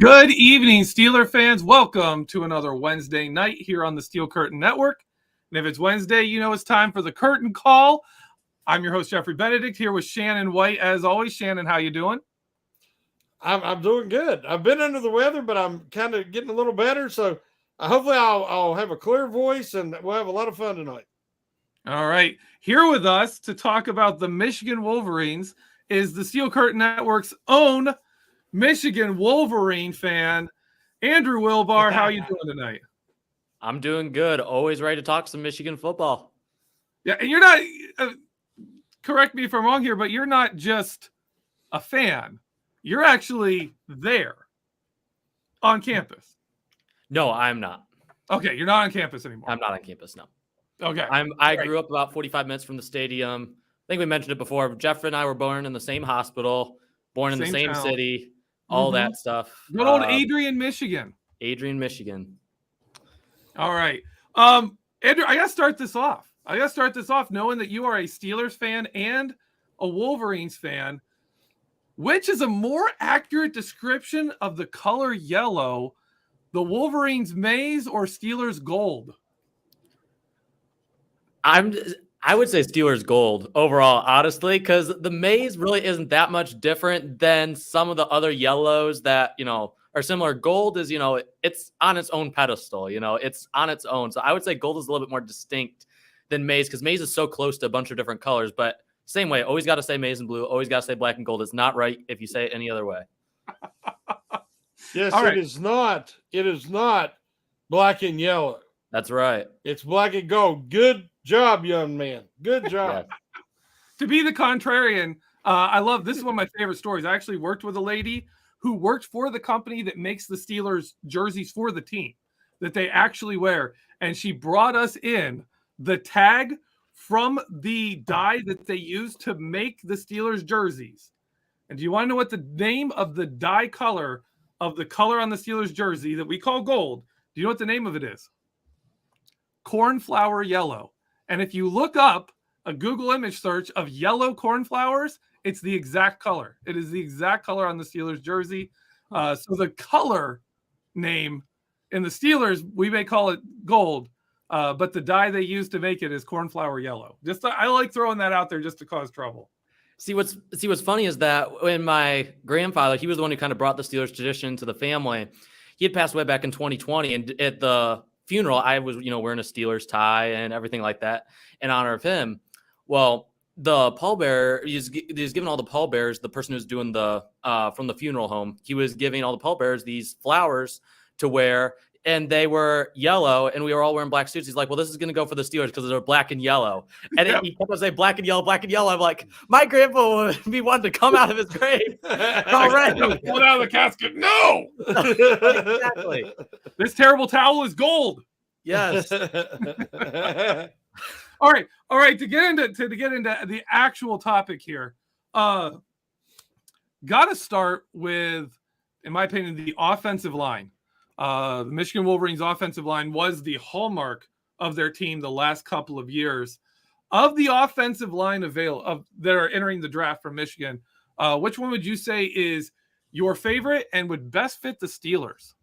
Good evening, Steeler fans. Welcome to another Wednesday night here on the Steel Curtain Network. And if it's Wednesday, you know it's time for the curtain call. I'm your host, Geoffrey Benedict, here with Shannon White. As always, Shannon, how you doing? I'm doing good. I've been under the weather, but I'm kind of getting a little better. So hopefully I'll have a clear voice and we'll have a lot of fun tonight. All right. Here with us to talk about the Michigan Wolverines is the Steel Curtain Network's own Michigan Wolverine fan, Andrew Wilbar. How you doing tonight? I'm doing good. Always ready to talk some Michigan football. Yeah, and you're not, correct me if I'm wrong here, but you're not just a fan. You're actually there on campus. No, I'm not. Okay, you're not on campus anymore. I'm not on campus, no. Okay. I grew up about 45 minutes from the stadium. I think we mentioned it before. Geoffrey and I were born in the same hospital, born in the same city, all that stuff. Good old Adrian, Michigan. Adrian, Michigan. All right. Andrew, I got to start this off knowing that you are a Steelers fan and a Wolverines fan. Which is a more accurate description of the color yellow, the Wolverines maize or Steelers gold? I would say Steelers gold overall, honestly, because the maize really isn't that much different than some of the other yellows that, are similar. Gold is, it's on its own pedestal, it's on its own. So I would say gold is a little bit more distinct than maize because maize is so close to a bunch of different colors. But same way, always got to say maize and blue, always got to say black and gold. It's not right if you say it any other way. Yes, right. It is not. It is not black and yellow. That's right. It's black and gold. Good job, young man. Good job. Yeah. To be the contrarian, I love this is one of my favorite stories. I actually worked with a lady who worked for the company that makes the Steelers jerseys for the team that they actually wear. And she brought us in the tag from the dye that they use to make the Steelers jerseys. And do you want to know what the name of the dye color of the color on the Steelers jersey that we call gold? Do you know what the name of it is? Cornflower yellow. And if you look up a Google image search of yellow cornflowers, it's the exact color. It is the exact color on the Steelers jersey. So the color name in the Steelers, we may call it gold, but the dye they use to make it is cornflower yellow. I like throwing that out there just to cause trouble. See what's funny is that when my grandfather, he was the one who kind of brought the Steelers tradition to the family. He had passed away back in 2020, and at the funeral, I was wearing a Steelers tie and everything like that in honor of him. Well, the pallbearer, he was giving all the pallbearers, the person who's doing the from the funeral home, he was giving all the pallbearers these flowers to wear. And they were yellow, and we were all wearing black suits. He's like, well, this is going to go for the Steelers because they're black and yellow. And he kept on saying black and yellow, black and yellow. I'm like, my grandpa would be wanting to come out of his grave already. Pull it out of the casket. No! Exactly. This terrible towel is gold. Yes. All right. To get into the actual topic here, got to start with, in my opinion, the offensive line. The Michigan Wolverines offensive line was the hallmark of their team the last couple of years. Of the offensive line that are entering the draft from Michigan, which one would you say is your favorite and would best fit the Steelers?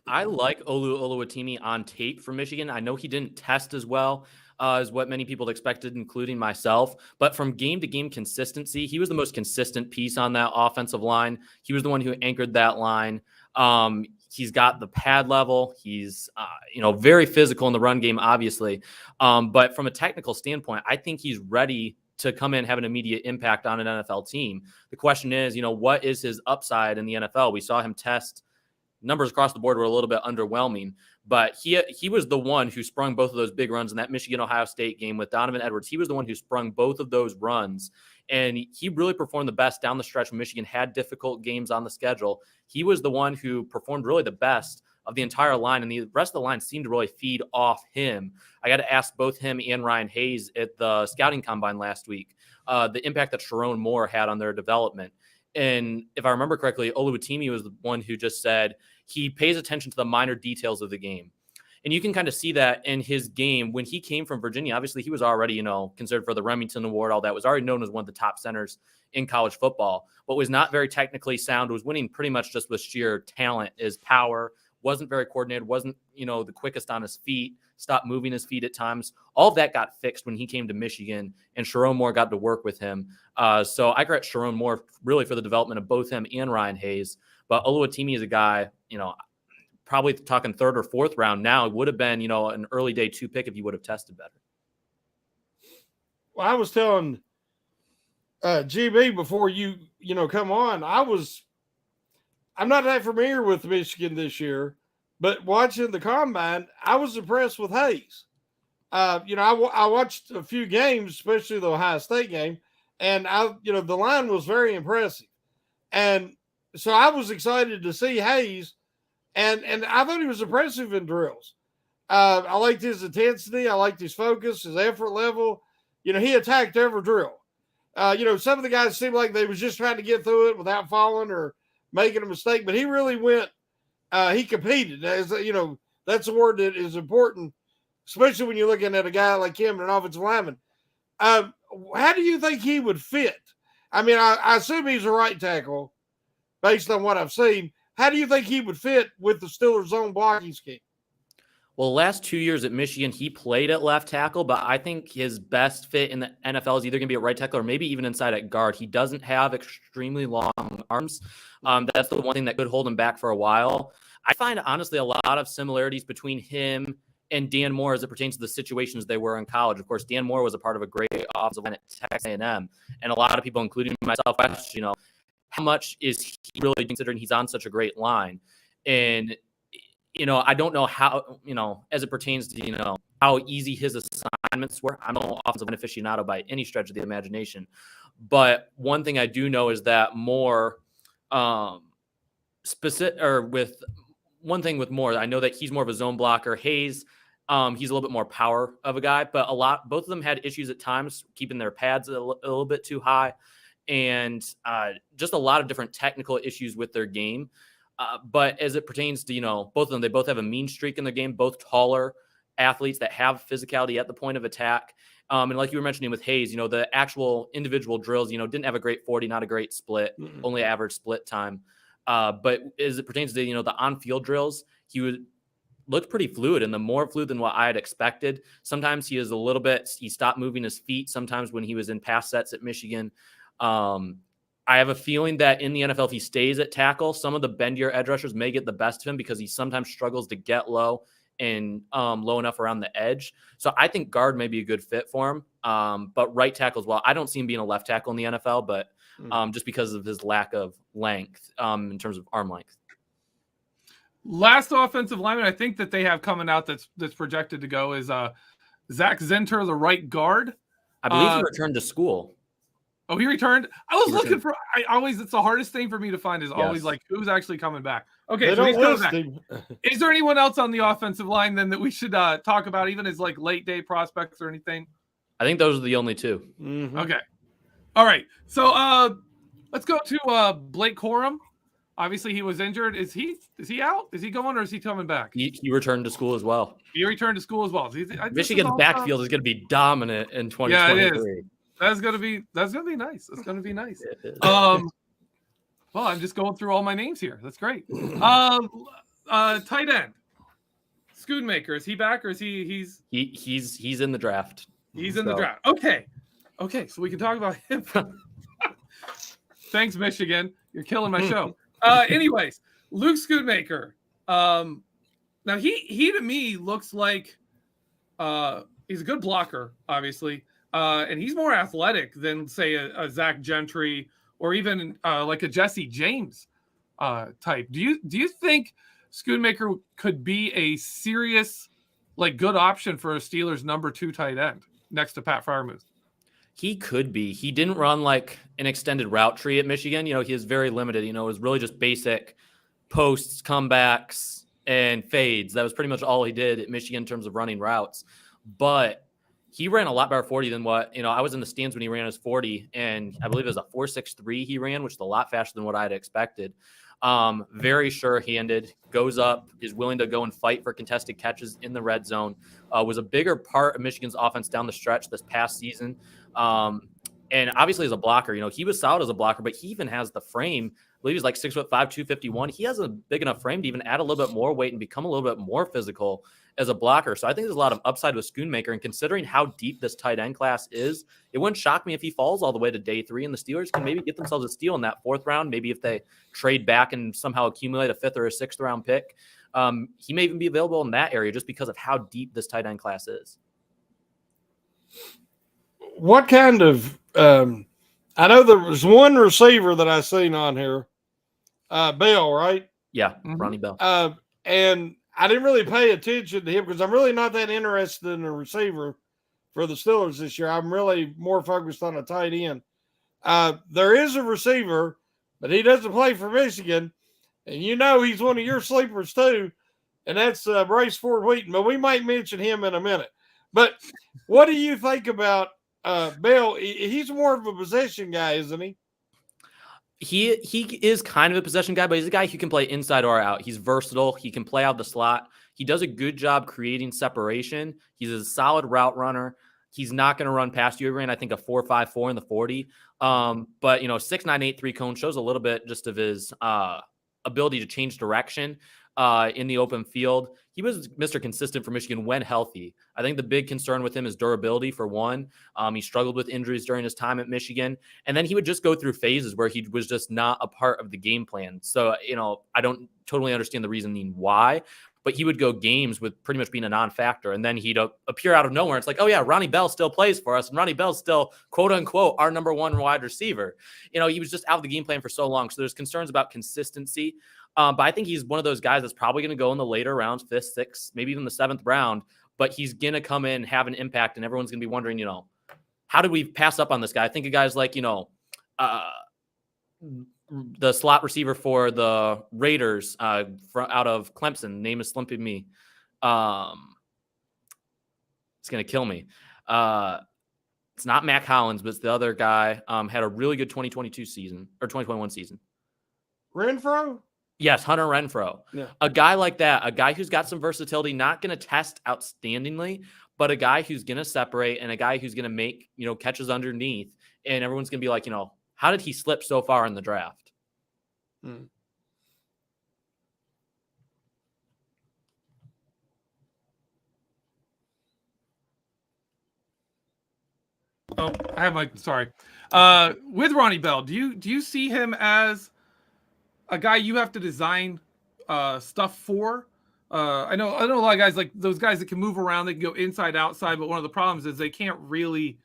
I like Olu Oluwatimi on tape for Michigan. I know he didn't test as well as what many people expected, including myself. But from game-to-game consistency, he was the most consistent piece on that offensive line. He was the one who anchored that line. He's got the pad level. He's, very physical in the run game, obviously. But from a technical standpoint, I think he's ready to come in and have an immediate impact on an NFL team. The question is, what is his upside in the NFL? We saw him test. Numbers across the board were a little bit underwhelming, but he was the one who sprung both of those big runs in that Michigan-Ohio State game with Donovan Edwards. He was the one who sprung both of those runs, and he really performed the best down the stretch when Michigan had difficult games on the schedule. He was the one who performed really the best of the entire line, and the rest of the line seemed to really feed off him. I got to ask both him and Ryan Hayes at the scouting combine last week, the impact that Sharon Moore had on their development. And if I remember correctly, Oluwatimi was the one who just said he pays attention to the minor details of the game. And you can kind of see that in his game when he came from Virginia. Obviously, he was already, considered for the Remington Award, all that, was already known as one of the top centers in college football, but was not very technically sound, was winning pretty much just with sheer talent. His power wasn't very coordinated, wasn't, the quickest on his feet, stopped moving his feet at times. All of that got fixed when he came to Michigan, and Sharon Moore got to work with him. So I credit Sharon Moore really for the development of both him and Ryan Hayes. But Oluwatimi is a guy, probably talking third or fourth round now. It would have been, an early day 2 pick if he would have tested better. Well, I was telling GB before you come on, I'm not that familiar with Michigan this year, but watching the combine, I was impressed with Hayes. I watched a few games, especially the Ohio State game, and the line was very impressive. And so I was excited to see Hayes, and I thought he was impressive in drills. I liked his intensity. I liked his focus, his effort level. He attacked every drill. Some of the guys seemed like they was just trying to get through it without falling or making a mistake, but he really went, he competed. That's a word that is important, especially when you're looking at a guy like him, an offensive lineman. How do you think he would fit? I mean, I assume he's a right tackle based on what I've seen. How do you think he would fit with the Steelers' zone blocking scheme? Well, the last 2 years at Michigan, he played at left tackle, but I think his best fit in the NFL is either going to be at right tackle or maybe even inside at guard. He doesn't have extremely long arms. That's the one thing that could hold him back for a while. I find, honestly, a lot of similarities between him and Dan Moore as it pertains to the situations they were in college. Of course, Dan Moore was a part of a great offensive line at Texas A&M, and a lot of people, including myself, question, how much is he really considering he's on such a great line? And I don't know how, as it pertains to, how easy his assignments were. I'm no offensive line aficionado by any stretch of the imagination. But one thing I do know is that Moore, one thing with Moore, I know that he's more of a zone blocker. Hayes, he's a little bit more power of a guy, but both of them had issues at times keeping their pads a little bit too high, and just a lot of different technical issues with their game. But as it pertains to, both of them, they both have a mean streak in their game, both taller athletes that have physicality at the point of attack. And like you were mentioning with Hayes, the actual individual drills, didn't have a great 40, not a great split, only average split time. But as it pertains to, the on-field drills, he looked pretty fluid, and the more fluid than what I had expected. Sometimes he stopped moving his feet. Sometimes when he was in pass sets at Michigan, I have a feeling that in the NFL, if he stays at tackle, some of the bendier edge rushers may get the best of him because he sometimes struggles to get low and low enough around the edge. So I think guard may be a good fit for him. But right tackle as well. I don't see him being a left tackle in the NFL, but just because of his lack of length in terms of arm length. Last offensive lineman I think that they have coming out that's projected to go is Zach Zinter, the right guard. I believe he returned to school. Oh, he returned? I was looking for – it's the hardest thing for me to find is always like who's actually coming back. Okay, so he's coming back. Is there anyone else on the offensive line then that we should talk about, even as like late day prospects or anything? I think those are the only two. Mm-hmm. Okay. All right. So let's go to Blake Corum. Obviously, he was injured. Is he out? Is he going or is he coming back? He returned to school as well. He returned to school as well. Michigan's backfield is going to be dominant in 2023. Yeah, it is. That's gonna be nice. That's gonna be nice. Well, I'm just going through all my names here. That's great. Tight end, Schoonmaker. Is he back or is he's in the draft? He's in the draft. Okay. So we can talk about him. Thanks, Michigan. You're killing my show. Anyways, Luke Schoonmaker. Now he to me looks like he's a good blocker, obviously. And he's more athletic than, say, a Zach Gentry or even like a Jesse James type. Do you think Schoonmaker could be a serious, like, good option for a Steelers number 2 tight end next to Pat Freiermuth? He could be. He didn't run like an extended route tree at Michigan. He is very limited. It was really just basic posts, comebacks, and fades. That was pretty much all he did at Michigan in terms of running routes. But he ran a lot better 40 than what, I was in the stands when he ran his 40, and I believe it was a 4.63 he ran, which is a lot faster than what I had expected. Very sure-handed, goes up, is willing to go and fight for contested catches in the red zone. Was a bigger part of Michigan's offense down the stretch this past season. And obviously as a blocker, he was solid as a blocker, but he even has the frame. I believe he's like 6'5", 251. He has a big enough frame to even add a little bit more weight and become a little bit more physical as a blocker. So I think there's a lot of upside with Schoonmaker. And considering how deep this tight end class is, it wouldn't shock me if he falls all the way to day 3 and the Steelers can maybe get themselves a steal in that 4th round. Maybe if they trade back and somehow accumulate a 5th or a 6th round pick, he may even be available in that area just because of how deep this tight end class is. What kind of I know there was one receiver that I seen on here, Bell, right? Yeah, Ronnie Bell. And I didn't really pay attention to him because I'm really not that interested in a receiver for the Steelers this year. I'm really more focused on a tight end. There is a receiver, but he doesn't play for Michigan. And he's one of your sleepers too, and that's Bryce Ford Wheaton. But we might mention him in a minute. But what do you think about Bell? He's more of a possession guy, isn't he? He is kind of a possession guy, but he's a guy who can play inside or out. He's versatile. He can play out the slot. He does a good job creating separation. He's a solid route runner. He's not going to run past you. He ran, I think, a 4.54 in the 40. But 6.983 cone shows a little bit just of his ability to change direction in the open field. He was Mr. Consistent for Michigan when healthy. I think the big concern with him is durability, for one. He struggled with injuries during his time at Michigan. And then he would just go through phases where he was just not a part of the game plan. So, I don't totally understand the reasoning why, but he would go games with pretty much being a non-factor. And then he'd appear out of nowhere. It's like, oh yeah, Ronnie Bell still plays for us. And Ronnie Bell's still, quote unquote, our number 1 wide receiver. He was just out of the game plan for so long. So there's concerns about consistency. But I think he's one of those guys that's probably going to go in the later rounds, 5th, 6th, maybe even the 7th round. But he's going to come in, have an impact, and everyone's going to be wondering, how did we pass up on this guy? I think of guys like, the slot receiver for the Raiders out of Clemson. Name is slumping me. It's going to kill me. It's not Mac Hollins, but it's the other guy. Had a really good 2022 season or 2021 season. Renfro? Yes, Hunter Renfrow. Yeah. A guy like that, a guy who's got some versatility, not going to test outstandingly, but a guy who's going to separate and a guy who's going to make, catches underneath. And everyone's going to be like, how did he slip so far in the draft? Oh, I have sorry. With Ronnie Bell, do you see him as a guy you have to design stuff for? I know a lot of guys, like those guys that can move around, they can go inside, outside, but one of the problems is they can't really,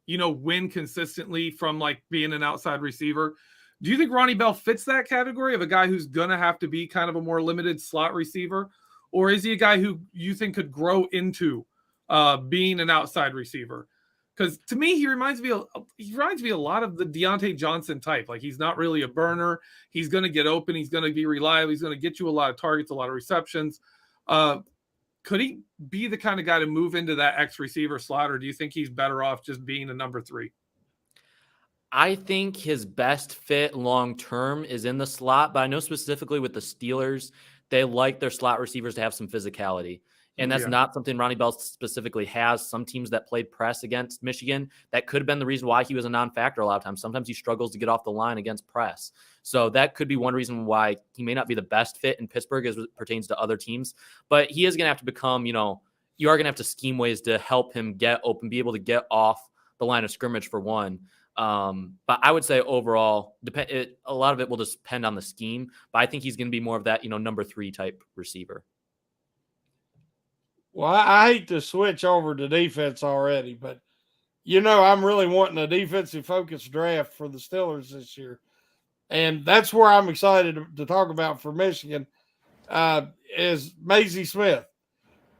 win consistently from like being an outside receiver. Do you think Ronnie Bell fits that category of a guy who's going to have to be kind of a more limited slot receiver? Or is he a guy who you think could grow into being an outside receiver? Because to me, he reminds me a lot of the Deontay Johnson type. Like, he's not really a burner. He's going to get open. He's going to be reliable. He's going to get you a lot of targets, a lot of receptions. Could he be the kind of guy to move into that X receiver slot, or do you think he's better off just being a number 3? I think his best fit long-term is in the slot, but I know specifically with the Steelers, they like their slot receivers to have some physicality. And that's not something Ronnie Bell specifically has. Some teams that played press against Michigan, that could have been the reason why he was a non-factor a lot of times. Sometimes he struggles to get off the line against press. So that could be one reason why he may not be the best fit in Pittsburgh as it pertains to other teams. But he is going to have to become, you are going to have to scheme ways to help him get open, be able to get off the line of scrimmage for one. But I would say overall, a lot of it will just depend on the scheme. But I think he's going to be more of that, number 3 type receiver. Well, I hate to switch over to defense already, but, I'm really wanting a defensive-focused draft for the Steelers this year. And that's where I'm excited to talk about for Michigan is Mozzy Smith.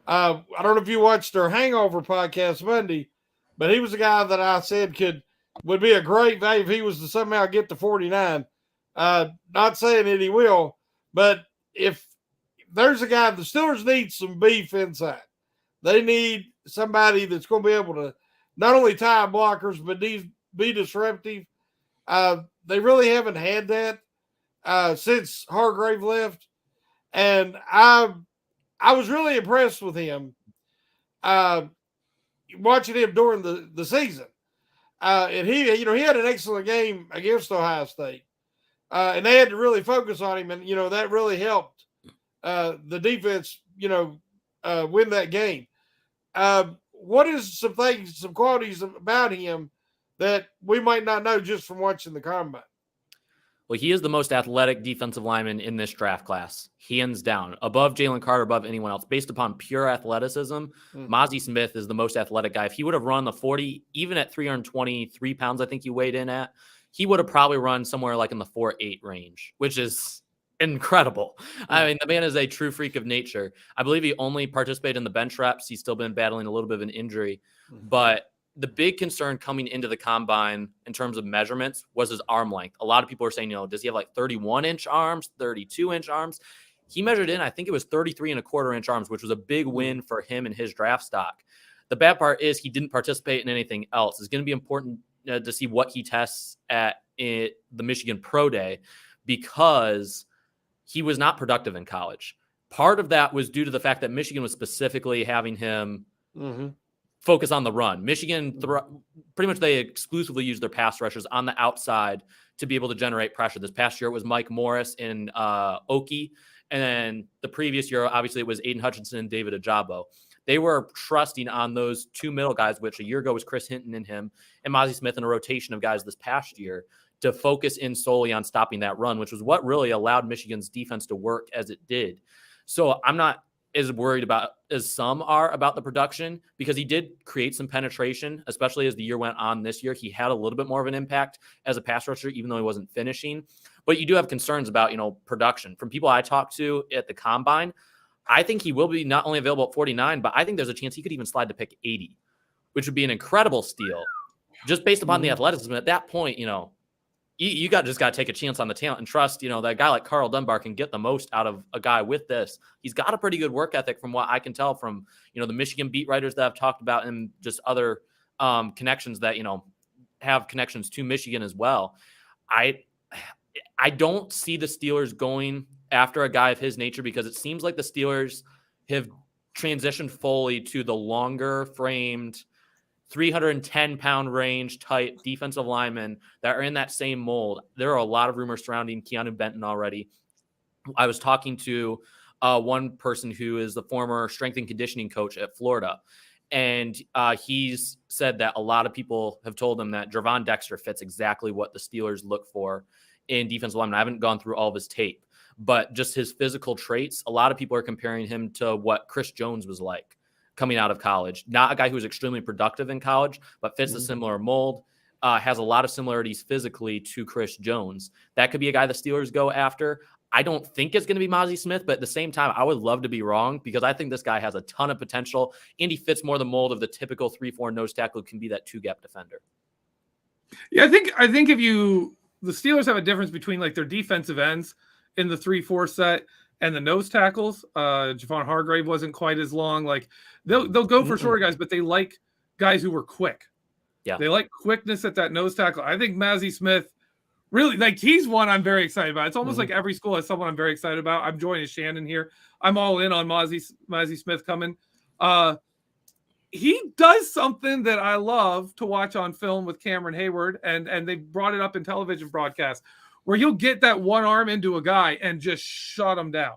I don't know if you watched their Hangover podcast Monday, but he was a guy that I said would be a great value if he was to somehow get to 49. Not saying that he will, but if there's a guy, the Steelers need some beef inside. They need somebody that's going to be able to not only tie blockers, but be disruptive. They really haven't had that. since Hargrave left, and I was really impressed with him. Watching him during the season, and he had an excellent game against Ohio State, and they had to really focus on him, and that really helped the defense, win that game. What is some qualities about him that we might not know just from watching the combine? Well, he is the most athletic defensive lineman in this draft class, hands down, above Jalen Carter, above anyone else. Based upon pure athleticism, Mozzy Smith is the most athletic guy. If he would have run the 40, even at 323 pounds, I think he weighed in at, he would have probably run somewhere like in the 4.8 range, which is incredible. I mean, the man is a true freak of nature. I believe he only participated in the bench reps. He's still been battling a little bit of an injury, but the big concern coming into the combine in terms of measurements was his arm length. A lot of people are saying, does he have like 31-inch arms, 32-inch arms? He measured in, I think it was 33.25-inch arms, which was a big win for him and his draft stock. The bad part is he didn't participate in anything else. It's going to be important to see what he tests at the Michigan Pro Day, because he was not productive in college. Part of that was due to the fact that Michigan was specifically having him focus on the run. Michigan, pretty much they exclusively use their pass rushers on the outside to be able to generate pressure. This past year, it was Mike Morris and Oki. And then the previous year, obviously, it was Aiden Hutchinson and David Ajabo. They were trusting on those two middle guys, which a year ago was Chris Hinton and him, and Mozzy Smith, and a rotation of guys this past year, to focus in solely on stopping that run, which was what really allowed Michigan's defense to work as it did. So I'm not as worried about as some are about the production, because he did create some penetration, especially as the year went on this year. He had a little bit more of an impact as a pass rusher, even though he wasn't finishing. But you do have concerns about, production. From people I talked to at the combine, I think he will be not only available at 49, but I think there's a chance he could even slide to pick 80, which would be an incredible steal just based upon the athleticism. At that point, you just got to take a chance on the talent and trust, that guy like Carl Dunbar can get the most out of a guy with this. He's got a pretty good work ethic from what I can tell from, the Michigan beat writers that I've talked about, and just other connections that, have connections to Michigan as well. I don't see the Steelers going after a guy of his nature, because it seems like the Steelers have transitioned fully to the longer framed 310-pound range type defensive linemen that are in that same mold. There are a lot of rumors surrounding Keanu Benton already. I was talking to one person who is the former strength and conditioning coach at Florida, and he's said that a lot of people have told him that Javon Dexter fits exactly what the Steelers look for in defensive linemen. I haven't gone through all of his tape, but just his physical traits, a lot of people are comparing him to what Chris Jones was like coming out of college. Not a guy who was extremely productive in college, but fits a similar mold, has a lot of similarities physically to Chris Jones. That could be a guy the Steelers go after. I don't think it's going to be Mozzy Smith, but at the same time, I would love to be wrong, because I think this guy has a ton of potential, and he fits more the mold of the typical 3-4 nose tackle who can be that two-gap defender. Yeah, I think the Steelers have a difference between like their defensive ends in the 3-4 set and the nose tackles. Javon Hargrave wasn't quite as long. Like they'll go for shorter guys, but they like guys who were quick. Yeah, they like quickness at that nose tackle. I think Mozzy Smith, really, like, he's one I'm very excited about. It's almost like every school has someone I'm very excited about. I'm joining Shannon here. I'm all in on Mozzy Smith coming. He does something that I love to watch on film with Cameron Hayward, and they brought it up in television broadcasts, where you'll get that one arm into a guy and just shut him down.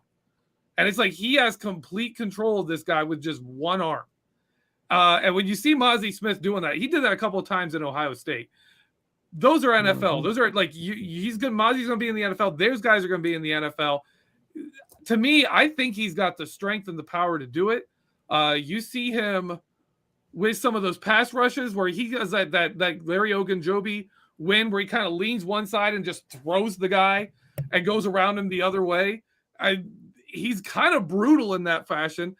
And it's like he has complete control of this guy with just one arm. And when you see Mozzy Smith doing that, he did that a couple of times in Ohio State. Those are NFL. Those are like Mozzy's going to be in the NFL. Those guys are going to be in the NFL. To me, I think he's got the strength and the power to do it. You see him with some of those pass rushes where he does that Larry Ogunjobi win, where he kind of leans one side and just throws the guy and goes around him the other way. He's kind of brutal in that fashion,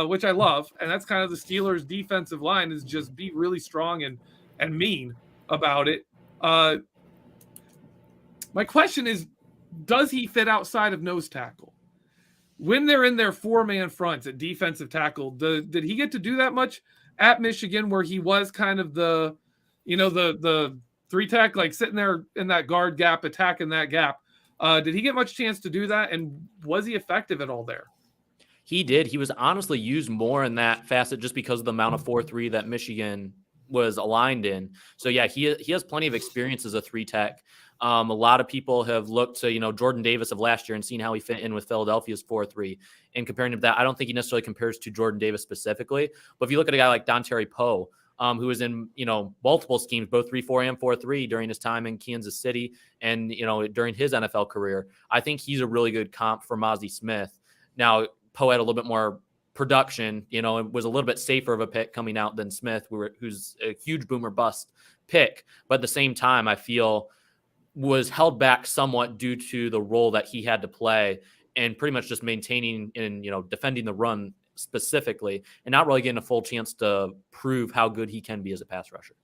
which I love. And that's kind of the Steelers' defensive line, is just be really strong and mean about it. My question is, does he fit outside of nose tackle? When they're in their 4-man fronts at defensive tackle, did he get to do that much at Michigan, where he was kind of the 3-tech, like sitting there in that guard gap, attacking that gap? Did he get much chance to do that? And was he effective at all there? He did. He was honestly used more in that facet just because of the amount of 4-3 that Michigan was aligned in. So yeah, he has plenty of experience as a 3-tech. A lot of people have looked to, Jordan Davis of last year and seen how he fit in with Philadelphia's 4-3. And comparing him to that, I don't think he necessarily compares to Jordan Davis specifically. But if you look at a guy like Dontari Poe, who was in, multiple schemes, both 3-4 and 4-3 during his time in Kansas City and, during his NFL career, I think he's a really good comp for Mozzy Smith. Now, Poe had a little bit more production, it was a little bit safer of a pick coming out than Smith, who's a huge boomer bust pick. But at the same time, I feel was held back somewhat due to the role that he had to play and pretty much just maintaining and, defending the run specifically and not really getting a full chance to prove how good he can be as a pass rusher.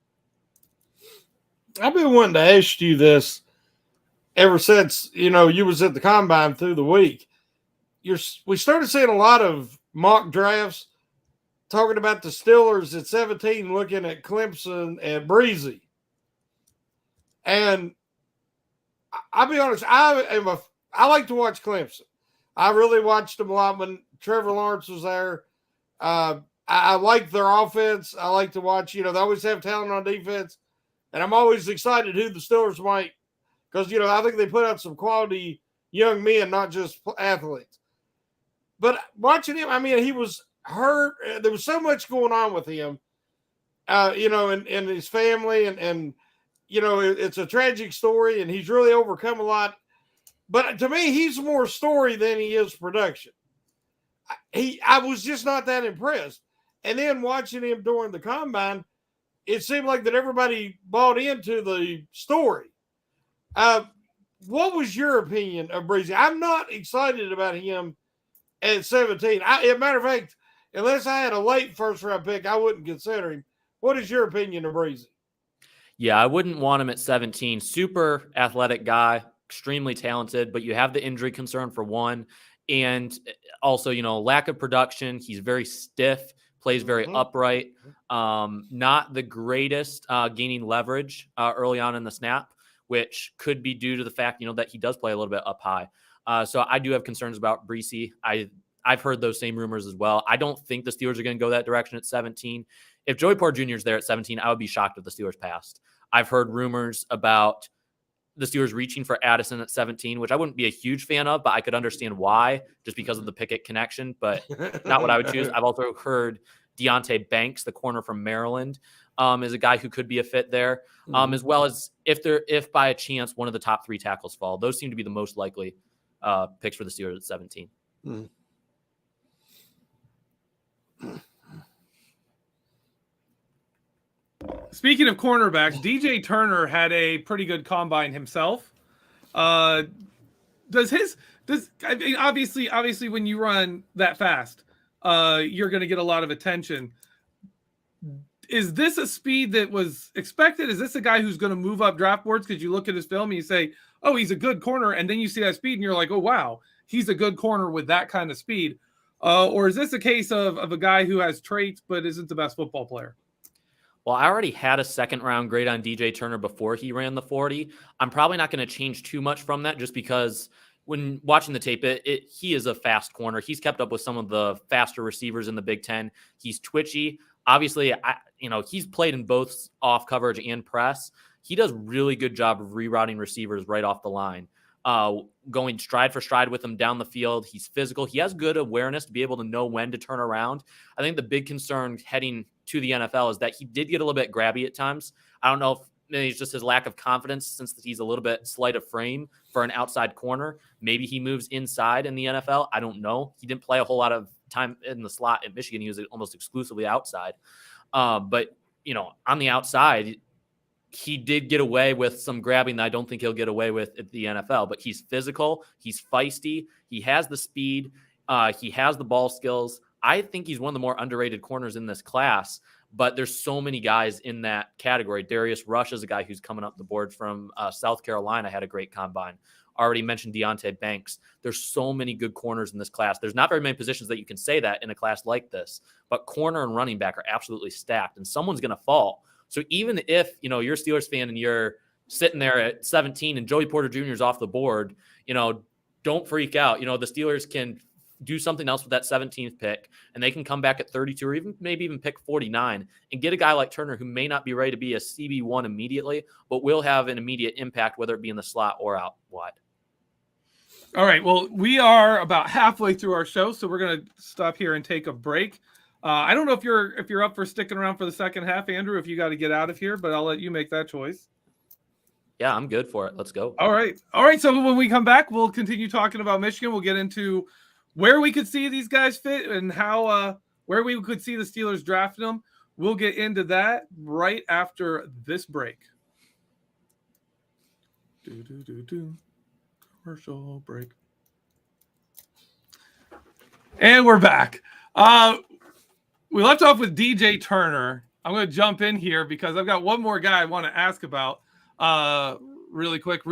I've been wanting to ask you this ever since, you was at the combine through the week. We started seeing a lot of mock drafts talking about the Steelers at 17, looking at Clemson and Breezy. And I'll be honest, I like to watch Clemson. I really watched them a lot when Trevor Lawrence was there. I like their offense. I like to watch, they always have talent on defense. And I'm always excited who the Steelers might, because, I think they put out some quality young men, not just athletes. But watching him, he was hurt. There was so much going on with him, and his family. And it's a tragic story, and he's really overcome a lot. But to me, he's more story than he is production. I was just not that impressed. And then watching him during the combine, it seemed like that everybody bought into the story. What was your opinion of Breezy? I'm not excited about him at 17. As a matter of fact, unless I had a late first-round pick, I wouldn't consider him. What is your opinion of Breezy? Yeah, I wouldn't want him at 17. Super athletic guy, extremely talented, but you have the injury concern for one. And also, lack of production. He's very stiff, plays very upright. Not the greatest gaining leverage early on in the snap, which could be due to the fact, that he does play a little bit up high. So I do have concerns about Breezy. I've heard those same rumors as well. I don't think the Steelers are going to go that direction at 17. If Joey Porter Jr. is there at 17, I would be shocked if the Steelers passed. I've heard rumors about the Steelers reaching for Addison at 17, which I wouldn't be a huge fan of, but I could understand why, just because of the Pickett connection, but not what I would choose. I've also heard Deonte Banks, the corner from Maryland, is a guy who could be a fit there, as well as if by a chance one of the top 3 tackles fall. Those seem to be the most likely picks for the Steelers at 17. Speaking of cornerbacks, DJ Turner had a pretty good combine himself. Obviously when you run that fast, you're going to get a lot of attention. Is this a speed that was expected? Is this a guy who's going to move up draft boards? Because you look at his film and you say, oh, he's a good corner. And then you see that speed and you're like, oh, wow, he's a good corner with that kind of speed. Or is this a case of a guy who has traits but isn't the best football player? Well, I already had a second-round grade on DJ Turner before he ran the 40. I'm probably not going to change too much from that just because when watching the tape, he is a fast corner. He's kept up with some of the faster receivers in the Big Ten. He's twitchy. Obviously, he's played in both off coverage and press. He does really good job of rerouting receivers right off the line. Going stride for stride with him down the field. He's physical. He has good awareness to be able to know when to turn around. I think the big concern heading to the NFL is that he did get a little bit grabby at times. I don't know if maybe it's just his lack of confidence since he's a little bit slight of frame for an outside corner. Maybe he moves inside in the NFL. I don't know. He didn't play a whole lot of time in the slot at Michigan. He was almost exclusively outside. But, on the outside, he did get away with some grabbing that I don't think he'll get away with at the NFL, but he's physical. He's feisty. He has the speed. He has the ball skills. I think he's one of the more underrated corners in this class, but there's so many guys in that category. Darius Rush is a guy who's coming up the board from South Carolina, had a great combine. Already mentioned Deonte Banks. There's so many good corners in this class. There's not very many positions that you can say that in a class like this, but corner and running back are absolutely stacked, and someone's going to fall. So even if, you're a Steelers fan and you're sitting there at 17 and Joey Porter Jr. is off the board, don't freak out. The Steelers can do something else with that 17th pick, and they can come back at 32 or maybe even pick 49 and get a guy like Turner who may not be ready to be a CB1 immediately, but will have an immediate impact, whether it be in the slot or out wide. All right. Well, we are about halfway through our show, so we're going to stop here and take a break. I don't know if you're up for sticking around for the second half, Andrew, if you got to get out of here, but I'll let you make that choice. Yeah, I'm good for it. Let's go. All right. So when we come back, we'll continue talking about Michigan. We'll get into where we could see these guys fit and how where we could see the Steelers drafting them. We'll get into that right after this break. Commercial break. And we're back. We left off with DJ Turner. I'm going to jump in here because I've got one more guy I want to ask about really quick.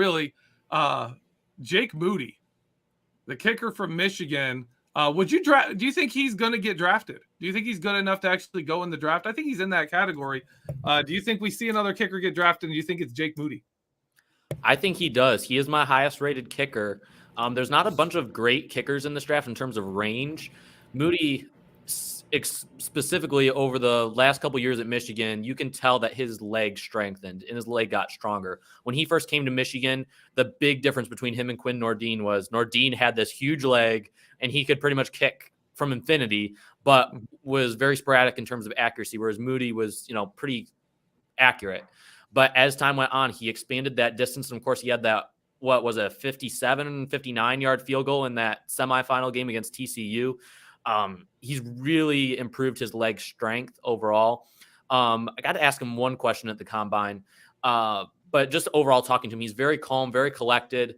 Jake Moody, the kicker from Michigan. Do you think he's going to get drafted? Do you think he's good enough to actually go in the draft? I think he's in that category. Do you think we see another kicker get drafted? And do you think it's Jake Moody? I think he does. He is my highest rated kicker. There's not a bunch of great kickers in this draft in terms of range. Moody, specifically over the last couple years at Michigan, you can tell that his leg strengthened and his leg got stronger. When he first came to Michigan, the big difference between him and Quinn Nordin was Nordin had this huge leg and he could pretty much kick from infinity, but was very sporadic in terms of accuracy, whereas Moody was, pretty accurate. But as time went on, he expanded that distance. And of course, he had that, 59-yard field goal in that semifinal game against TCU. He's really improved his leg strength overall. I got to ask him one question at the combine, but just overall talking to him, he's very calm, very collected.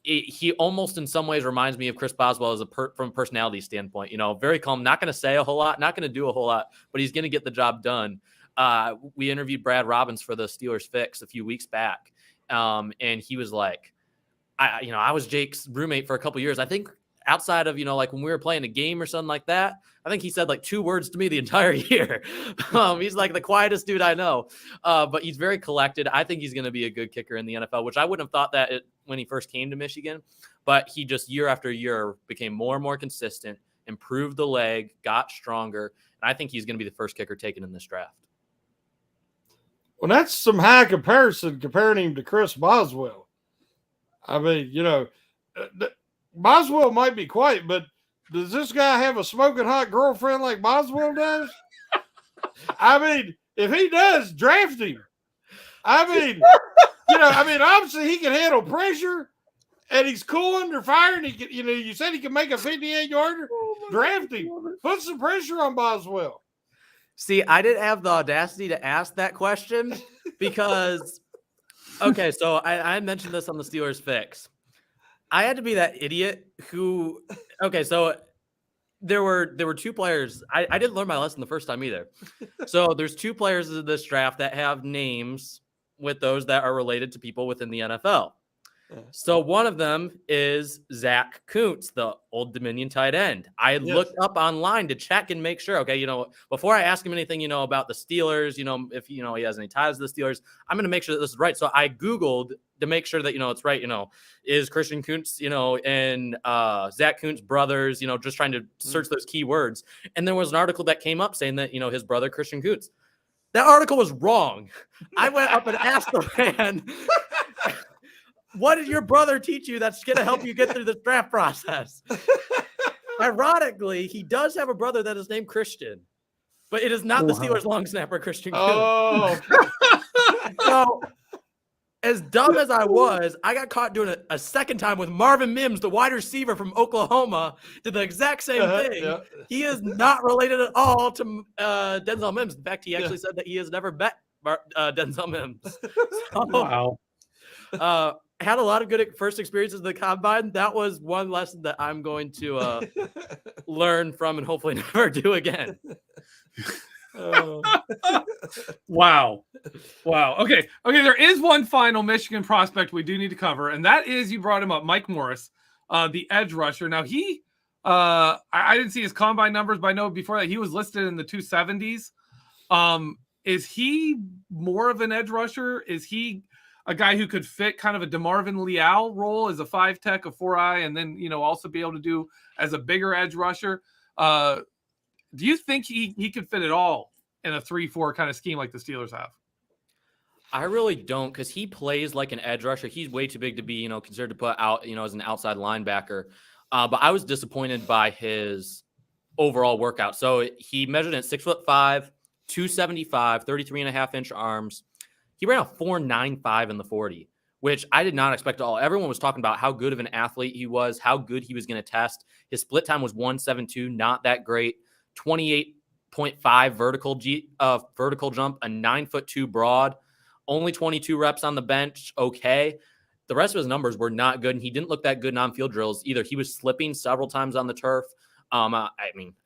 He almost in some ways reminds me of Chris Boswell from a personality standpoint, very calm, not going to say a whole lot, not going to do a whole lot, but he's going to get the job done. We interviewed Brad Robbins for the Steelers Fix a few weeks back. And he was like, I was Jake's roommate for a couple years. I think outside of, like when we were playing a game or something like that, I think he said like 2 words to me the entire year. He's like the quietest dude I know, but he's very collected. I think he's going to be a good kicker in the NFL, which I wouldn't have thought that when he first came to Michigan, but he just year after year became more and more consistent, improved the leg, got stronger. And I think he's going to be the first kicker taken in this draft. Well, that's some high comparison comparing him to Chris Boswell. I mean, Boswell might be quiet, but does this guy have a smoking hot girlfriend like Boswell does? I mean, if he does, draft him. I mean, obviously he can handle pressure and he's cool under fire. And he can, you said he can make a 58-yarder. Draft him. Put some pressure on Boswell. See, I didn't have the audacity to ask that question because, okay, so I mentioned this on the Steelers Fix. I had to be that idiot who, okay, so there were 2 players. I didn't learn my lesson the first time either. So there's 2 players in this draft that have names with those that are related to people within the NFL. So one of them is Zach Koontz, the Old Dominion tight end. I looked up online to check and make sure, okay, before I ask him anything, about the Steelers, if, he has any ties to the Steelers, I'm going to make sure that this is right. So I Googled to make sure that, it's right, is Christian Koontz, and Zach Koontz brothers, just trying to search those keywords. And there was an article that came up saying that, his brother, Christian Koontz. That article was wrong. I went up and asked the man, what did your brother teach you that's going to help you get through this draft process? Ironically, he does have a brother that is named Christian, but it is not the Steelers long snapper, Christian Koontz. Oh. So, as dumb as I was, I got caught doing it a second time with Marvin Mims, the wide receiver from Oklahoma, did the exact same thing. Yeah. He is not related at all to Denzel Mims. In fact, he actually said that he has never met Denzel Mims. So, wow. Had a lot of good first experiences in the combine. That was one lesson that I'm going to learn from and hopefully never do again. Wow. Okay. There is one final Michigan prospect we do need to cover, and that is, you brought him up, Mike Morris, the edge rusher. Now he, I didn't see his combine numbers, but I know before that he was listed in the 270s. Is he more of an edge rusher? Is he? a guy who could fit kind of a DeMarvin Leal role as a 5-tech, a 4-eye, and then, also be able to do as a bigger edge rusher. Do you think he could fit it all in a 3-4 kind of scheme like the Steelers have? I really don't, because he plays like an edge rusher. He's way too big to be, considered to put out, as an outside linebacker. But I was disappointed by his overall workout. So he measured at 6'5", 275, 33.5-inch arms. He ran a 4.95 in the 40, which I did not expect at all. Everyone was talking about how good of an athlete he was, how good he was going to test. His split time was 1.72, not that great. 28.5 vertical jump, a 9'2" broad. Only 22 reps on the bench. Okay. The rest of his numbers were not good, and he didn't look that good in on-field drills either. He was slipping several times on the turf. I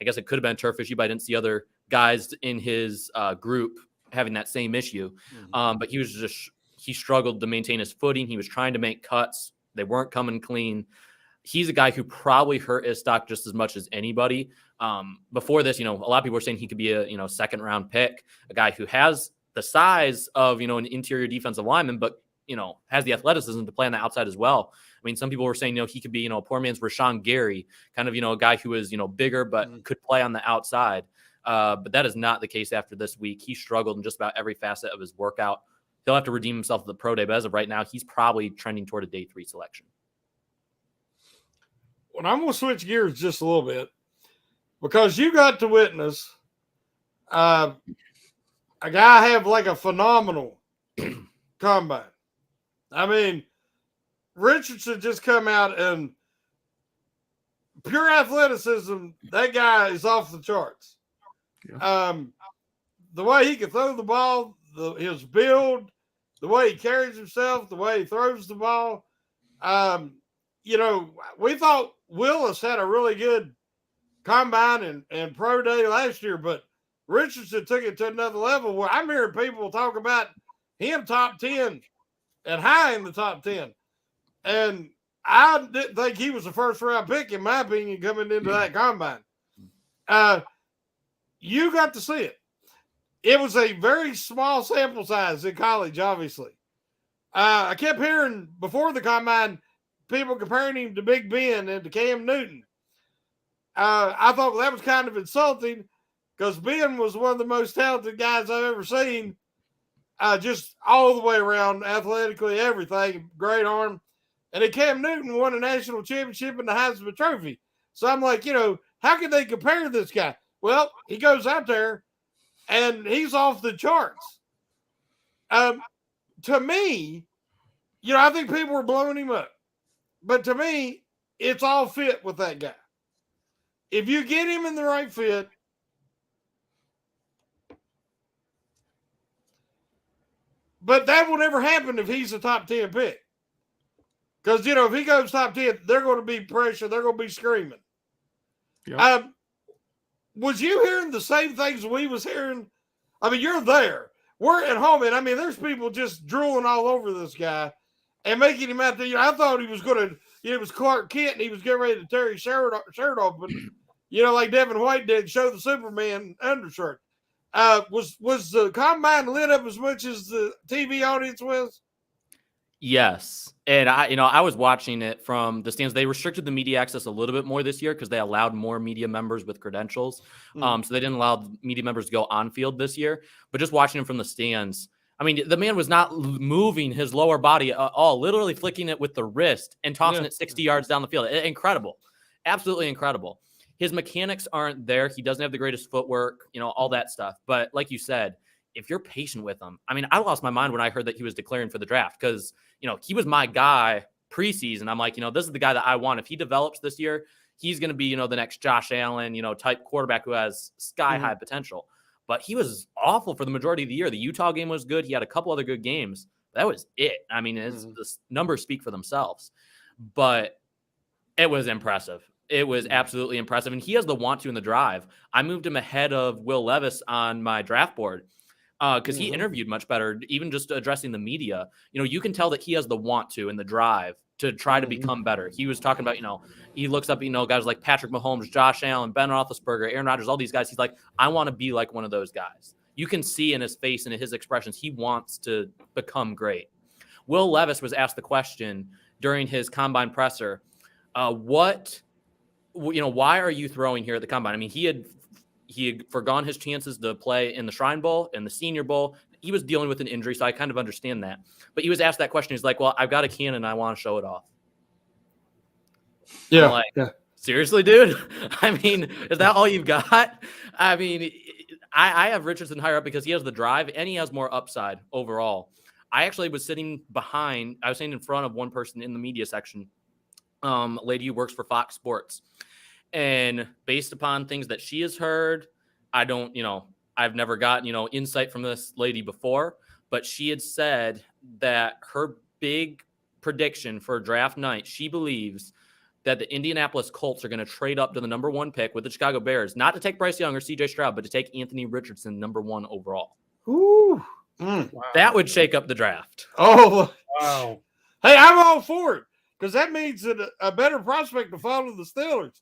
guess it could have been a turf issue, but I didn't see other guys in his group having that same issue. But he struggled to maintain his footing. He was trying to make cuts. They weren't coming clean. He's a guy who probably hurt his stock just as much as anybody. Before this, a lot of people were saying he could be a second-round pick, a guy who has the size of, an interior defensive lineman, but, has the athleticism to play on the outside as well. I mean, some people were saying, he could be, a poor man's Rashawn Gary, kind of, a guy who is, bigger, but could play on the outside. But that is not the case after this week. He struggled in just about every facet of his workout. He'll have to redeem himself at the pro day, but as of right now, he's probably trending toward a day 3 selection. Well, I'm going to switch gears just a little bit because you got to witness a guy have like a phenomenal combine. I mean, Richardson just come out and pure athleticism. That guy is off the charts. Yeah. The way he can throw the ball, his build, the way he carries himself, the way he throws the ball. We thought Willis had a really good combine and pro day last year, but Richardson took it to another level where I'm hearing people talk about him top 10 and high in the top 10. And I didn't think he was a first-round pick, in my opinion, coming into that combine. You got to see it. It was a very small sample size in college, obviously. I kept hearing before the combine people comparing him to Big Ben and to Cam Newton. I thought that was kind of insulting because Ben was one of the most talented guys I've ever seen, just all the way around, athletically, everything, great arm. And then Cam Newton won a national championship in the Heisman Trophy. So I'm like, how can they compare this guy? Well, he goes out there, and he's off the charts. To me, I think people were blowing him up. But to me, it's all fit with that guy. If you get him in the right fit, but that will never happen if he's a top 10 pick. Because, if he goes top 10, they're going to be pressure. They're going to be screaming. Yep. Was you hearing the same things we was hearing? I mean, you're there. We're at home, and there's people just drooling all over this guy and making him out there. I thought he was going to, it was Clark Kent, and he was getting ready to tear his shirt off, but, like Devin White did, show the Superman undershirt. Was the combine lit up as much as the TV audience was? Yes. And I was watching it from the stands. They restricted the media access a little bit more this year because they allowed more media members with credentials. So they didn't allow media members to go on field this year, but just watching him from the stands, the man was not moving his lower body at all, literally flicking it with the wrist and tossing it 60 yards down the field. Incredible. Absolutely incredible. His mechanics aren't there. He doesn't have the greatest footwork, all that stuff. But like you said, if you're patient with him, I lost my mind when I heard that he was declaring for the draft because, he was my guy preseason. I'm like, this is the guy that I want. If he develops this year, he's going to be, the next Josh Allen, type quarterback who has sky-high potential. But he was awful for the majority of the year. The Utah game was good. He had a couple other good games. That was it. The numbers speak for themselves. But it was impressive. It was absolutely impressive. And he has the want to in the drive. I moved him ahead of Will Levis on my draft board because he interviewed much better, even just addressing the media. You can tell that he has the want to in the drive to try to become better. He was talking about, he looks up, guys like Patrick Mahomes, Josh Allen, Ben Roethlisberger, Aaron Rodgers, all these guys. He's like, I want to be like one of those guys. You can see in his face and in his expressions, he wants to become great. Will Levis was asked the question during his combine presser, why are you throwing here at the combine? I mean, he had forgone his chances to play in the Shrine Bowl and the Senior Bowl. He was dealing with an injury, so I kind of understand that. But he was asked that question. He's like, well, I've got a cannon and I want to show it off. Yeah. I'm like, seriously, dude? I mean, is that all you've got? I mean, I have Richardson higher up because he has the drive and he has more upside overall. I actually was sitting in front of one person in the media section, a lady who works for Fox Sports. And based upon things that she has heard, I've never gotten, insight from this lady before, but she had said that her big prediction for draft night, she believes that the Indianapolis Colts are going to trade up to the number 1 pick with the Chicago Bears, not to take Bryce Young or CJ Stroud, but to take Anthony Richardson, number 1 overall. Ooh. Wow. That would shake up the draft. Oh, Wow. Hey, I'm all for it because that means that a better prospect to follow the Steelers.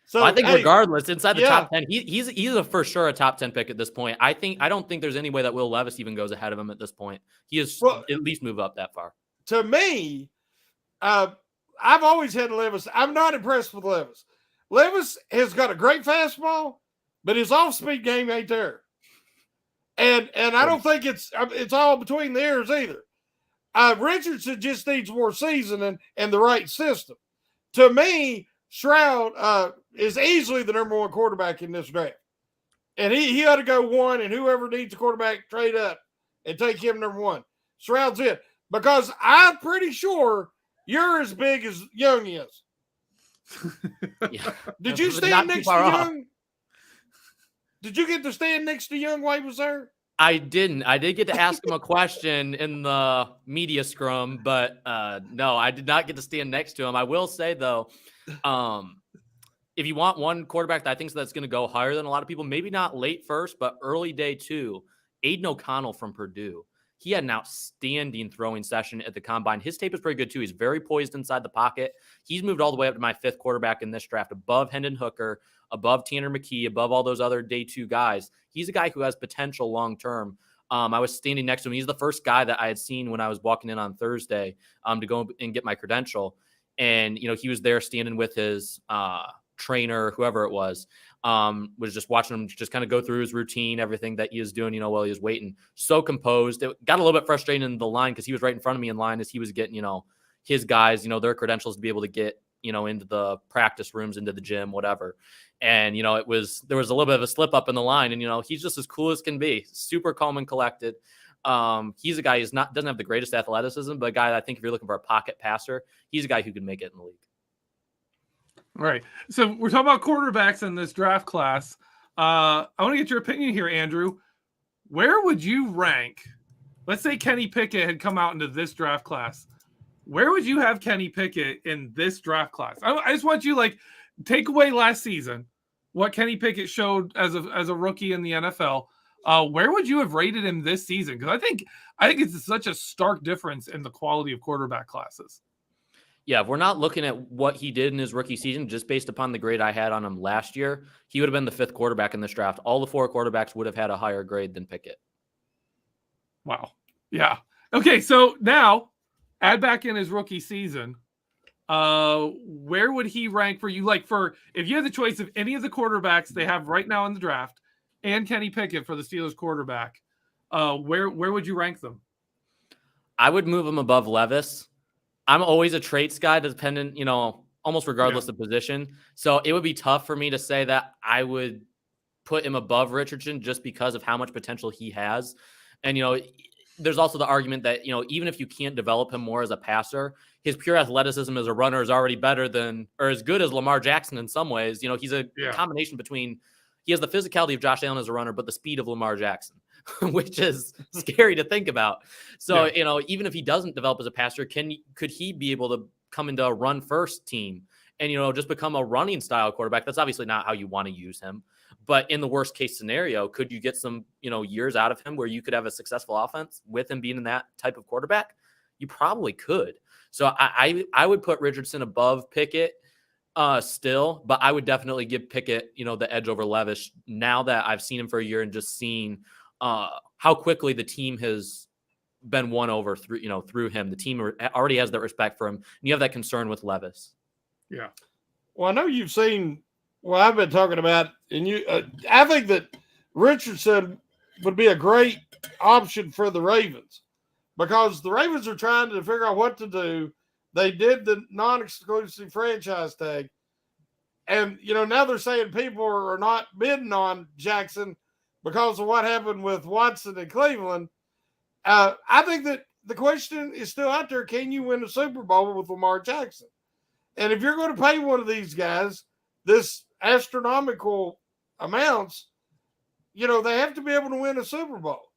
So I think regardless, inside the top 10, he's a for sure a top 10 pick at this point. I don't think there's any way that Will Levis even goes ahead of him at this point. He is at least move up that far. To me, I've always had Levis. I'm not impressed with Levis. Levis has got a great fastball, but his off-speed game ain't there. And I don't think it's all between the ears either. Richardson just needs more seasoning and the right system. To me, Stroud is easily the number 1 quarterback in this draft. And he ought to go 1, and whoever needs a quarterback, trade up and take him number 1. Stroud's it. Because I'm pretty sure you're as big as Young is. Yeah. Did you stand next to Young? Did you get to stand next to Young while he was there? I didn't. I did get to ask him a question in the media scrum, but no, I did not get to stand next to him. I will say, though, if you want one quarterback that I think that's going to go higher than a lot of people, maybe not late first, but early day 2, Aiden O'Connell from Purdue. He had an outstanding throwing session at the combine. His tape is pretty good, too. He's very poised inside the pocket. He's moved all the way up to my 5th quarterback in this draft, above Hendon Hooker, above Tanner McKee, above all those other day 2 guys. He's a guy who has potential long-term. I was standing next to him. He's the first guy that I had seen when I was walking in on Thursday to go and get my credential. And, he was there standing with his trainer, whoever it was just watching him just kind of go through his routine, everything that he was doing, while he was waiting. So composed. It got a little bit frustrating in the line because he was right in front of me in line as he was getting, his guys, their credentials to be able to get, into the practice rooms, into the gym, whatever. And, there was a little bit of a slip up in the line, and, he's just as cool as can be, super calm and collected. He's a guy who's doesn't have the greatest athleticism, but a guy that I think if you're looking for a pocket passer, he's a guy who can make it in the league. Right. So we're talking about quarterbacks in this draft class. I want to get your opinion here, Andrew. Where would you rank? Let's say Kenny Pickett had come out into this draft class. Where would you have Kenny Pickett in this draft class? I just want you take away last season, what Kenny Pickett showed as a rookie in the NFL. Where would you have rated him this season? Because I think it's such a stark difference in the quality of quarterback classes. Yeah, if we're not looking at what he did in his rookie season, just based upon the grade I had on him last year, he would have been the 5th quarterback in this draft. All the 4 quarterbacks would have had a higher grade than Pickett. Wow. Yeah. Okay, so now add back in his rookie season. Where would he rank for you? If you had the choice of any of the quarterbacks they have right now in the draft and Kenny Pickett for the Steelers quarterback, where would you rank them? I would move him above Levis. I'm always a traits guy, dependent, almost regardless of position. So it would be tough for me to say that I would put him above Richardson just because of how much potential he has. And, there's also the argument that, even if you can't develop him more as a passer, his pure athleticism as a runner is already better than, or as good as Lamar Jackson in some ways. He's a combination between, he has the physicality of Josh Allen as a runner, but the speed of Lamar Jackson, which is scary to think about. So, even if he doesn't develop as a passer, could he be able to come into a run first team and, just become a running style quarterback? That's obviously not how you want to use him. But in the worst case scenario, could you get some, years out of him where you could have a successful offense with him being in that type of quarterback? You probably could. So I would put Richardson above Pickett still, but I would definitely give Pickett, the edge over Levis now that I've seen him for a year and just seen how quickly the team has been won over through him. The team already has that respect for him. And you have that concern with Levis. Yeah. Well, I know you've seen what I've been talking about, and I think that Richardson would be a great option for the Ravens because the Ravens are trying to figure out what to do. They did the non-exclusive franchise tag, and now they're saying people are not bidding on Jackson because of what happened with Watson in Cleveland. I think that the question is still out there: can you win a Super Bowl with Lamar Jackson? And if you're going to pay one of these guys this astronomical amounts, they have to be able to win a Super Bowl.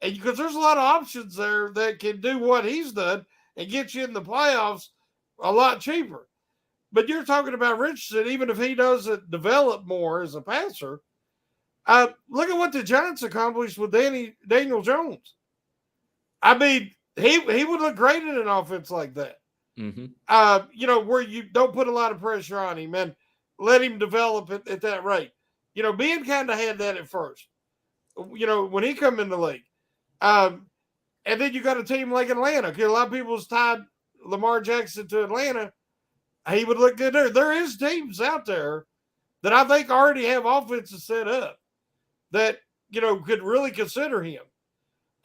And because there's a lot of options there that can do what he's done and get you in the playoffs a lot cheaper. But you're talking about Richardson, even if he doesn't develop more as a passer. Look at what the Giants accomplished with Daniel Jones. I mean, he would look great in an offense like that. Mm-hmm. Where you don't put a lot of pressure on him and let him develop at that rate. Ben kind of had that at first, when he come in the league. And then you got a team like Atlanta. A lot of people's tied Lamar Jackson to Atlanta. He would look good there. There is teams out there that I think already have offenses set up that, could really consider him.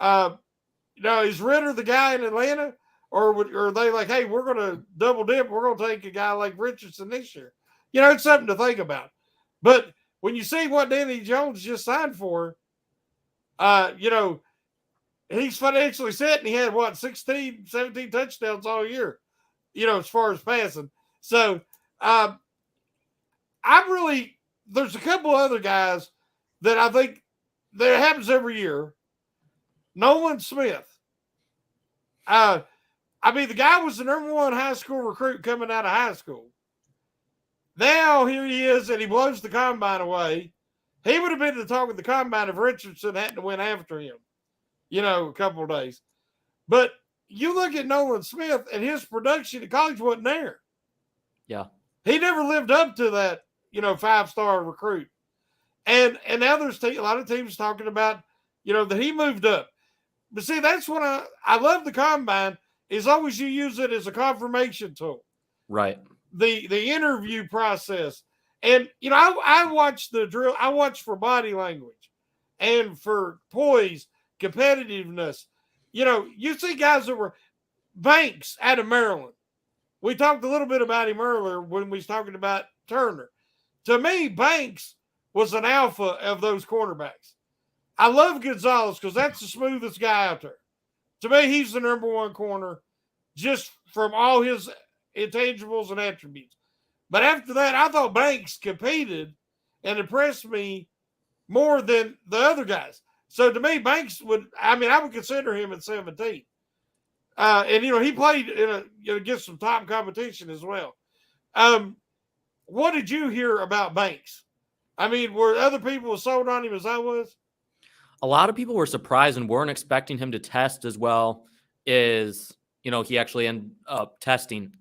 Is Ritter the guy in Atlanta? Or are they like, hey, we're going to double dip. We're going to take a guy like Richardson this year. It's something to think about. But when you see what Danny Jones just signed for, he's financially set, and he had, 16, 17 touchdowns all year, as far as passing. So there's a couple other guys that I think that happens every year. Nolan Smith. The guy was the number one high school recruit coming out of high school. Now here he is, and he blows the combine away. He would have been to talk with the combine if Richardson hadn't went after him, a couple of days. But you look at Nolan Smith, and his production at college wasn't there. Yeah. He never lived up to that, 5-star recruit. And now there's a lot of teams talking about, that he moved up. But see, that's what I love the combine. As long as you use it as a confirmation tool. Right. The interview process. And, I watch the drill. I watch for body language and for poise, competitiveness. You see guys that were Banks out of Maryland. We talked a little bit about him earlier when we was talking about Turner. To me, Banks was an alpha of those cornerbacks. I love Gonzalez because that's the smoothest guy out there. To me, he's the number one corner just from all his intangibles and attributes. But after that, I thought Banks competed and impressed me more than the other guys. So to me, Banks I would consider him at 17. And, he played against some top competition as well. What did you hear about Banks? Were other people sold on him as I was? A lot of people were surprised and weren't expecting him to test as well as, he actually ended up testing.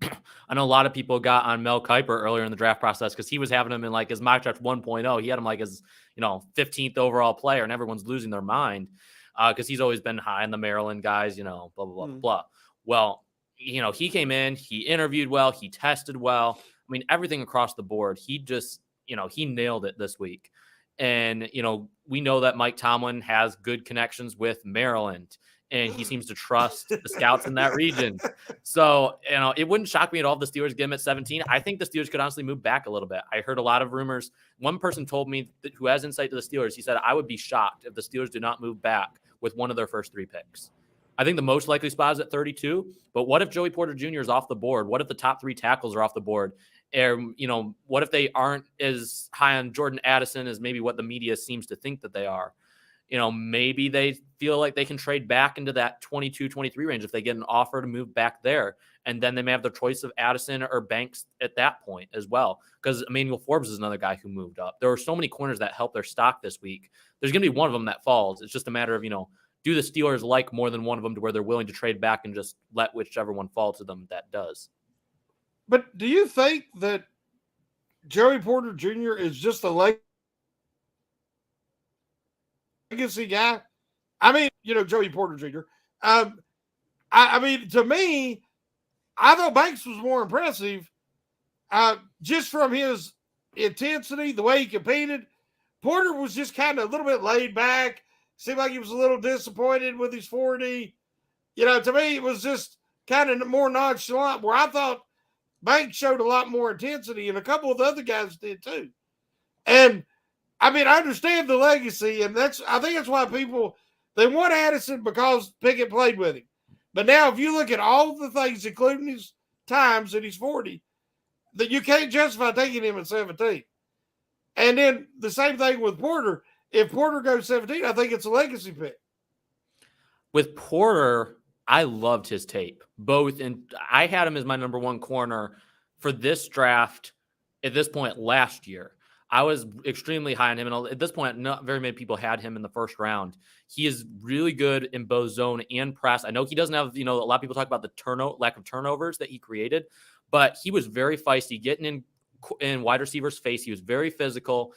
I know a lot of people got on Mel Kiper earlier in the draft process because he was having him in his mock draft 1.0. He had him as, 15th overall player, and everyone's losing their mind because he's always been high in the Maryland guys, blah, blah, blah, blah. Well, he came in, he interviewed well, he tested well. Everything across the board. He just, he nailed it this week. And, we know that Mike Tomlin has good connections with Maryland, and he seems to trust the scouts in that region. So, it wouldn't shock me at all if the Steelers get him at 17. I think the Steelers could honestly move back a little bit. I heard a lot of rumors. One person told me who has insight to the Steelers, he said, I would be shocked if the Steelers do not move back with one of their first 3 picks. I think the most likely spot is at 32, but what if Joey Porter Jr. is off the board? What if the top 3 tackles are off the board? What if they aren't as high on Jordan Addison as maybe what the media seems to think that they are? Maybe they feel like they can trade back into that 22, 23 range if they get an offer to move back there. And then they may have the choice of Addison or Banks at that point as well. Because Emmanuel Forbes is another guy who moved up. There were so many corners that helped their stock this week. There's going to be one of them that falls. It's just a matter of, do the Steelers like more than one of them to where they're willing to trade back and just let whichever one fall to them that does. But do you think that Joey Porter Jr. is just a legacy guy? Joey Porter Jr., I mean, to me, I thought Banks was more impressive just from his intensity, the way he competed. Porter was just kind of a little bit laid back. Seemed like he was a little disappointed with his 40. To me, it was just kind of more nonchalant, where I thought Banks showed a lot more intensity, and a couple of the other guys did too. And, I mean, I understand the legacy, and I think that's why they want Addison because Pickett played with him. But now, if you look at all the things, including his times that he's 40, that you can't justify taking him at 17. And then the same thing with Porter. If Porter goes 17, I think it's a legacy pick. With Porter, I loved his tape. And I had him as my number one corner for this draft at this point last year. I was extremely high on him. And at this point, not very many people had him in the first round. He is really good in both zone and press. I know he doesn't have, a lot of people talk about the lack of turnovers that he created, but he was very feisty, getting in wide receivers' face. He was very physical,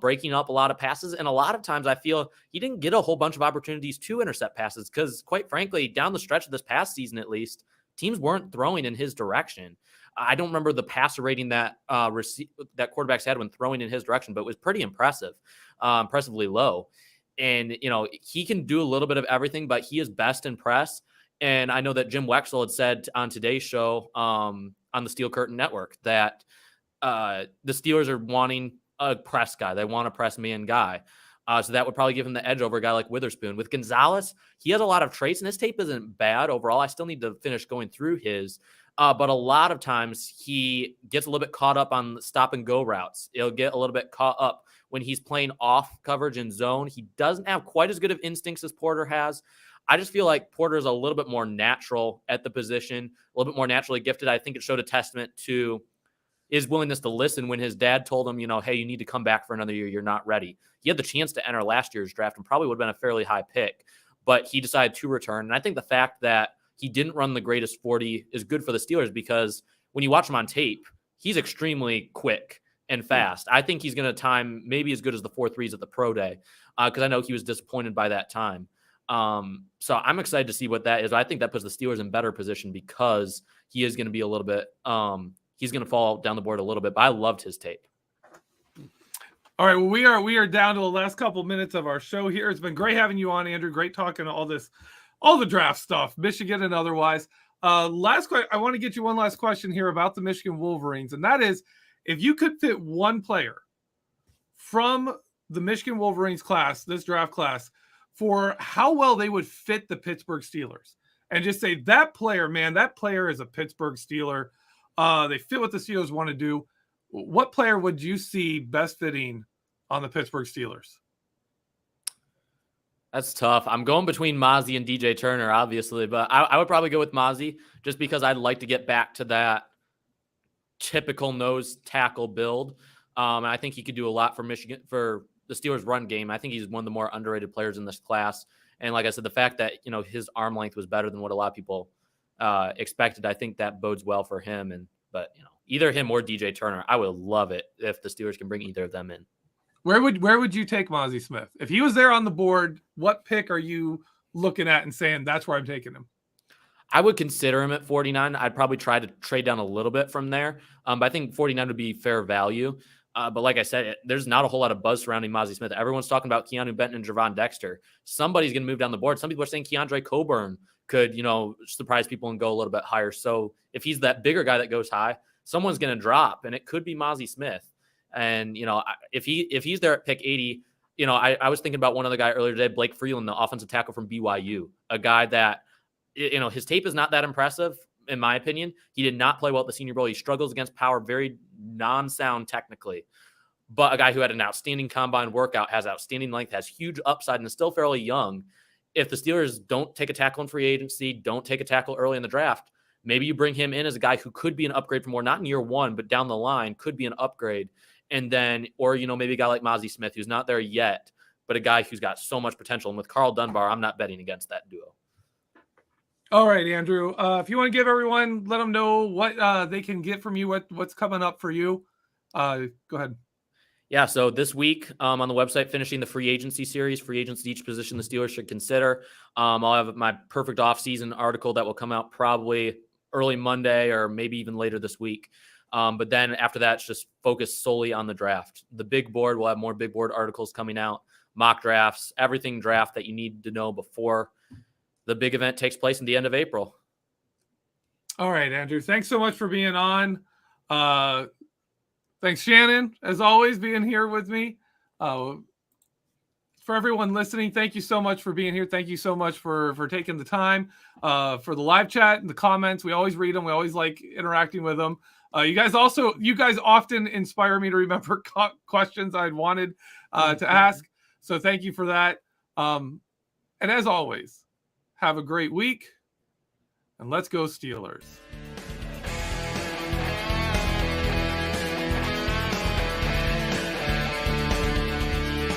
breaking up a lot of passes. And a lot of times I feel he didn't get a whole bunch of opportunities to intercept passes because, quite frankly, down the stretch of this past season, at least, teams weren't throwing in his direction. I don't remember the passer rating that that quarterbacks had when throwing in his direction, but it was pretty impressive, impressively low. And, he can do a little bit of everything, but he is best in press. And I know that Jim Wexell had said on today's show on the Steel Curtain Network that the Steelers are wanting a press guy. They want a press man guy. So that would probably give him the edge over a guy like Witherspoon. With Gonzalez, he has a lot of traits, and his tape isn't bad overall. I still need to finish going through his. But a lot of times he gets a little bit caught up on stop and go routes. He'll get a little bit caught up when he's playing off coverage and zone. He doesn't have quite as good of instincts as Porter has. I just feel like Porter is a little bit more natural at the position, a little bit more naturally gifted. I think it showed a testament to his willingness to listen when his dad told him, hey, you need to come back for another year. You're not ready. He had the chance to enter last year's draft and probably would have been a fairly high pick, but he decided to return. And I think the fact that he didn't run the greatest 40 is good for the Steelers because when you watch him on tape, he's extremely quick and fast. I think he's going to time maybe as good as the 4.3s at the pro day because I know he was disappointed by that time. So I'm excited to see what that is. I think that puts the Steelers in better position because he is going to be a little bit he's going to fall down the board a little bit, but I loved his tape. All right. Well, we are down to the last couple minutes of our show here. It's been great having you on, Andrew. Great talking to all the draft stuff, Michigan and otherwise. Last question. I want to get you one last question here about the Michigan Wolverines. And that is, if you could fit one player from the Michigan Wolverines class, this draft class, for how well they would fit the Pittsburgh Steelers and just say that player, man, that player is a Pittsburgh Steeler. They fit what the Steelers want to do. What player would you see best fitting on the Pittsburgh Steelers? That's tough. I'm going between Mozzy and DJ Turner, obviously, but I would probably go with Mozzy just because I'd like to get back to that typical nose tackle build. And I think he could do a lot for Michigan, for the Steelers run game. I think he's one of the more underrated players in this class. And like I said, the fact that, his arm length was better than what a lot of people expected, I think that bodes well for him. But either him or DJ Turner, I would love it if the Steelers can bring either of them in. Where would you take Mozzy Smith? If he was there on the board, what pick are you looking at and saying that's where I'm taking him? I would consider him at 49. I'd probably try to trade down a little bit from there. But I think 49 would be fair value. But like I said, there's not a whole lot of buzz surrounding Mozzy Smith. Everyone's talking about Keanu Benton and Javon Dexter. Somebody's going to move down the board. Some people are saying Keandre Coburn could, surprise people and go a little bit higher. So if he's that bigger guy that goes high, someone's going to drop, and it could be Mozzy Smith. And, if he's there at pick 80, I was thinking about one other guy earlier today, Blake Freeland, the offensive tackle from BYU, a guy that, his tape is not that impressive, in my opinion. He did not play well at the Senior Bowl. He struggles against power, very non-sound technically, but a guy who had an outstanding combine workout, has outstanding length, has huge upside, and is still fairly young. If the Steelers don't take a tackle in free agency, don't take a tackle early in the draft, maybe you bring him in as a guy who could be an upgrade for more, not in year one, but down the line could be an upgrade. And then, or, maybe a guy like Mozzy Smith, who's not there yet, but a guy who's got so much potential. And with Carl Dunbar, I'm not betting against that duo. All right, Andrew. If you want to give everyone, let them know what they can get from you, what's coming up for you. Go ahead. Yeah, so this week on the website, finishing the free agency series, free agents at each position the Steelers should consider. I'll have my perfect offseason article that will come out probably early Monday or maybe even later this week. But then after that, it's just focus solely on the draft. The big board, we'll have more big board articles coming out, mock drafts, everything draft that you need to know before the big event takes place in the end of April. All right, Andrew. Thanks so much for being on. Thanks, Shannon, as always, being here with me. For everyone listening, thank you so much for being here. Thank you so much for taking the time for the live chat and the comments. We always read them. We always like interacting with them. You guys often inspire me to remember questions I'd wanted to ask. So thank you for that. And as always, have a great week, and let's go Steelers.